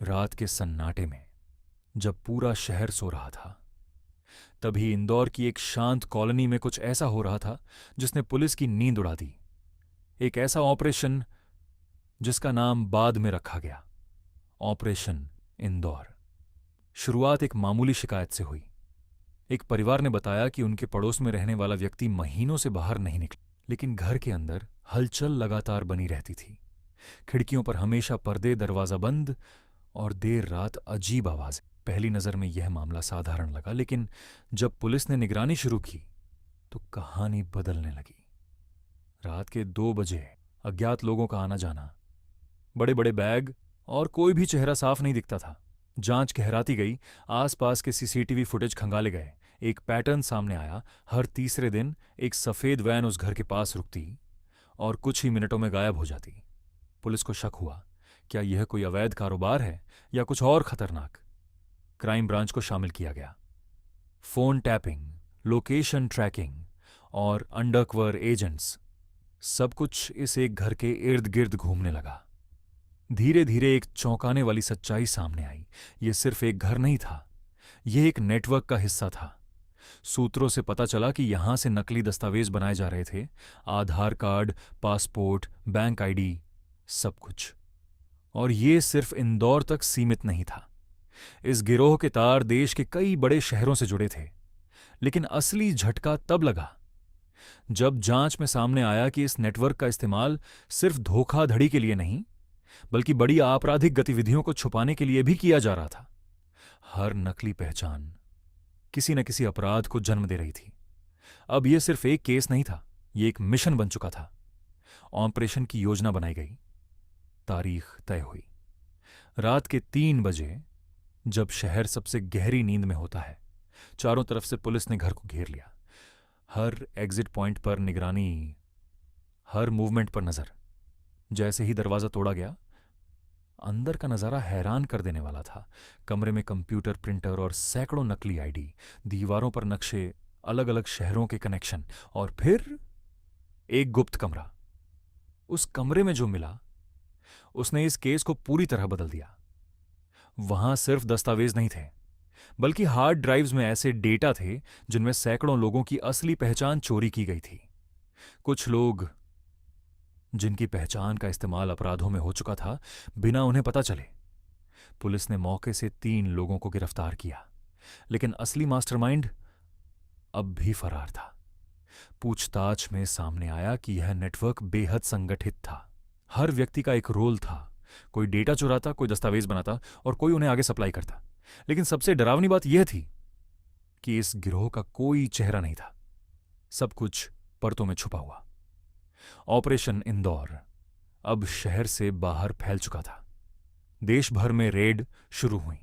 रात के सन्नाटे में जब पूरा शहर सो रहा था, तभी इंदौर की एक शांत कॉलोनी में कुछ ऐसा हो रहा था जिसने पुलिस की नींद उड़ा दी। एक ऐसा ऑपरेशन जिसका नाम बाद में रखा गया, ऑपरेशन इंदौर। शुरुआत एक मामूली शिकायत से हुई। एक परिवार ने बताया कि उनके पड़ोस में रहने वाला व्यक्ति महीनों से बाहर नहीं निकला, लेकिन घर के अंदर हलचल लगातार बनी रहती थी। खिड़कियों पर हमेशा पर्दे, दरवाजा बंद और देर रात अजीब आवाजें। पहली नजर में यह मामला साधारण लगा, लेकिन जब पुलिस ने निगरानी शुरू की तो कहानी बदलने लगी। रात के 2 बजे अज्ञात लोगों का आना जाना, बड़े बड़े बैग, और कोई भी चेहरा साफ नहीं दिखता था। जांच गहराती गई, आसपास के सीसीटीवी फुटेज खंगाले गए। एक पैटर्न सामने आया। हर तीसरे दिन एक सफेद वैन उस घर के पास रुकती और कुछ ही मिनटों में गायब हो जाती। पुलिस को शक हुआ, क्या यह कोई अवैध कारोबार है या कुछ और खतरनाक? क्राइम ब्रांच को शामिल किया गया। फोन टैपिंग, लोकेशन ट्रैकिंग और अंडरकवर एजेंट्स, सब कुछ इस एक घर के इर्द गिर्द घूमने लगा। धीरे धीरे एक चौंकाने वाली सच्चाई सामने आई। यह सिर्फ एक घर नहीं था, यह एक नेटवर्क का हिस्सा था। सूत्रों से पता चला कि यहां से नकली दस्तावेज बनाए जा रहे थे। आधार कार्ड, पासपोर्ट, बैंक आईडी, सब कुछ। और ये सिर्फ इंदौर तक सीमित नहीं था। इस गिरोह के तार देश के कई बड़े शहरों से जुड़े थे। लेकिन असली झटका तब लगा जब जांच में सामने आया कि इस नेटवर्क का इस्तेमाल सिर्फ धोखाधड़ी के लिए नहीं, बल्कि बड़ी आपराधिक गतिविधियों को छुपाने के लिए भी किया जा रहा था। हर नकली पहचान किसी न किसी अपराध को जन्म दे रही थी। अब यह सिर्फ एक केस नहीं था, यह एक मिशन बन चुका था। ऑपरेशन की योजना बनाई गई, तारीख तय हुई। रात के 3 बजे, जब शहर सबसे गहरी नींद में होता है, चारों तरफ से पुलिस ने घर को घेर लिया। हर एग्जिट पॉइंट पर निगरानी, हर मूवमेंट पर नजर। जैसे ही दरवाजा तोड़ा गया, अंदर का नजारा हैरान कर देने वाला था। कमरे में कंप्यूटर, प्रिंटर और सैकड़ों नकली आईडी, दीवारों पर नक्शे, अलग अलग शहरों के कनेक्शन, और फिर एक गुप्त कमरा। उस कमरे में जो मिला, उसने इस केस को पूरी तरह बदल दिया। वहां सिर्फ दस्तावेज नहीं थे, बल्कि हार्ड ड्राइव्स में ऐसे डेटा थे जिनमें सैकड़ों लोगों की असली पहचान चोरी की गई थी। कुछ लोग जिनकी पहचान का इस्तेमाल अपराधों में हो चुका था, बिना उन्हें पता चले। पुलिस ने मौके से 3 लोगों को गिरफ्तार किया, लेकिन असली मास्टरमाइंड अब भी फरार था। पूछताछ में सामने आया कि यह नेटवर्क बेहद संगठित था। हर व्यक्ति का एक रोल था। कोई डेटा चुराता, कोई दस्तावेज बनाता और कोई उन्हें आगे सप्लाई करता। लेकिन सबसे डरावनी बात यह थी कि इस गिरोह का कोई चेहरा नहीं था, सब कुछ परतों में छुपा हुआ। ऑपरेशन इंदौर अब शहर से बाहर फैल चुका था। देश भर में रेड शुरू हुई,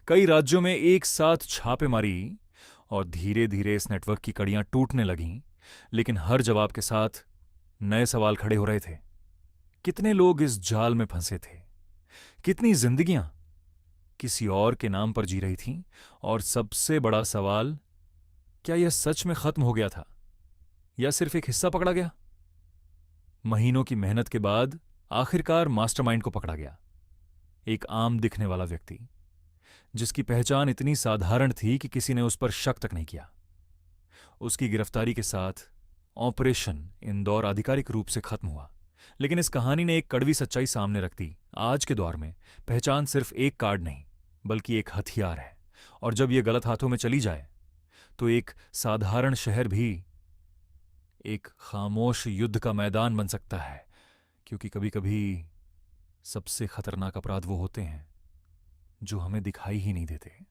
कई राज्यों में एक साथ छापेमारी, और धीरे धीरे इस नेटवर्क की कड़ियां टूटने लगीं। लेकिन हर जवाब के साथ नए सवाल खड़े हो रहे थे। कितने लोग इस जाल में फंसे थे? कितनी जिंदगियां किसी और के नाम पर जी रही थीं? और सबसे बड़ा सवाल, क्या यह सच में खत्म हो गया था या सिर्फ एक हिस्सा पकड़ा गया? महीनों की मेहनत के बाद आखिरकार मास्टरमाइंड को पकड़ा गया। एक आम दिखने वाला व्यक्ति, जिसकी पहचान इतनी साधारण थी कि किसी ने उस पर शक तक नहीं किया। उसकी गिरफ्तारी के साथ ऑपरेशन इंदौर आधिकारिक रूप से खत्म हुआ। लेकिन इस कहानी ने एक कड़वी सच्चाई सामने रख दी। आज के दौर में पहचान सिर्फ एक कार्ड नहीं, बल्कि एक हथियार है। और जब यह गलत हाथों में चली जाए, तो एक साधारण शहर भी एक खामोश युद्ध का मैदान बन सकता है। क्योंकि कभी कभी सबसे खतरनाक अपराध वो होते हैं जो हमें दिखाई ही नहीं देते।